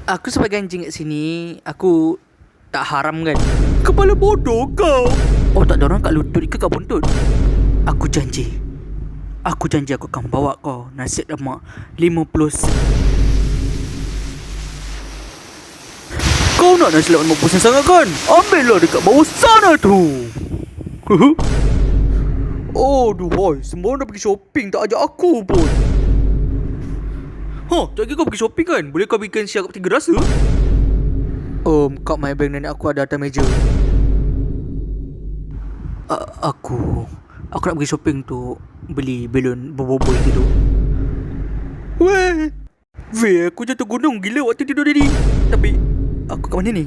Aku sebagai anjing kat sini, aku tak haram kan. Kepala bodoh kau. Oh, tak ada orang kat lutut ke kat buntut? Aku janji aku akan bawa kau nasi lemak 50 sen. Kau nak nasi lemak 50 sen sangat kan? Ambil lah dekat bawah sana tu. Oh duhai, semua dah pergi shopping, tak ajak aku pun. Tak lagi kau pergi shopping kan? Boleh kau bikin siap kat 3 rasa? Kad my bank nenek aku ada atas meja. Aku nak pergi shopping tu beli belon bobol tidur. Weh, aku jatuh gunung gila waktu tidur tadi. Tapi aku kat mana ni?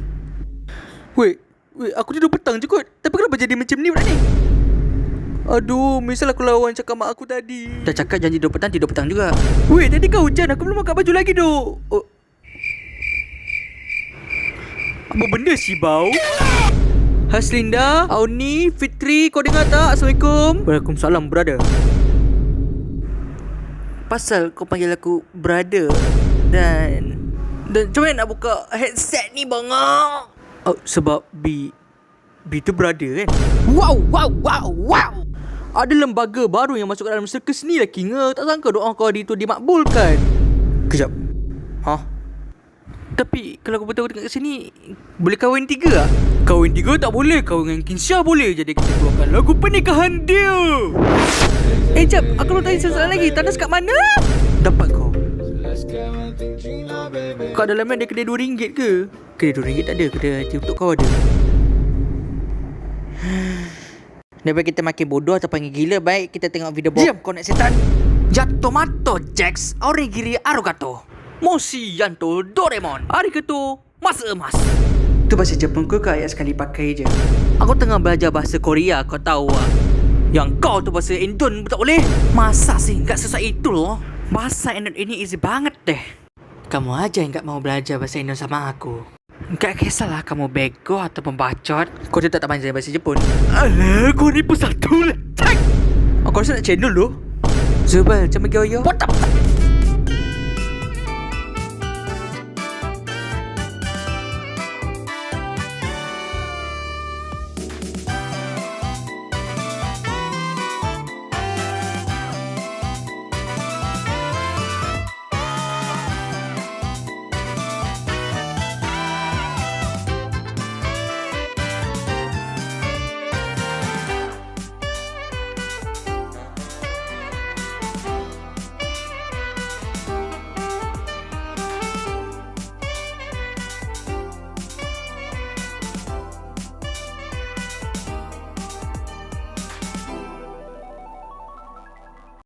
Weh, aku tidur petang je kot. Tapi kenapa jadi macam ni pula ni? Aduh, misal aku lawan cakap mak aku tadi. Dah cakap janji tidur petang juga. Weh, tadi kau hujan, aku belum pakai baju lagi doh. Apa benda si bau? Haslinda, Auni, Fitri, kau dengar tak? Assalamualaikum. Waalaikumsalam, brother. Pasal kau panggil aku brother dan macam mana nak buka headset ni bangak? Sebab B tu brother kan? Wow. Ada lembaga baru yang masuk ke dalam sirkus ni lah, Kinga. Tak sangka doa kau hari tu dimakbulkan. Kejap. Tapi kalau kau betul tengok kat sini, boleh kahwin 3 tak? Kahwin 3 tak boleh, kahwin dengan Kinsha boleh. Jadi kita keluarkan lagu pernikahan dia. Jap, aku nak tanya soalan lagi. Tandas kat mana? Dapat kau. Kat dalamnya ada kedai RM2 ke? Kedai RM2 tak ada, kedai untuk kau ada. Daripada kita makin bodoh atau panggil gila, baik kita tengok video Diam kau nak setan. Jatomato Jax Origiri Arugato Moshi Yanto Doraemon Arigato Masa emas. Tu bahasa Jepun ke ayat sekali pakai je. Aku tengah belajar bahasa Korea, kau tahu lah. Yang kau tu bahasa Indon pun tak boleh. Masa sih gak susah itu loh. Bahasa Indon ini easy banget deh. Kamu aja yang gak mau belajar bahasa Indon sama aku. Gak kisahlah kamu bego atau pembacot. Kau tetap tak pandai bahasa Jepun. Alah, kau ni pun satu letak. Aku rasa nak channel tu Zubal, macam bagi oyo. What up?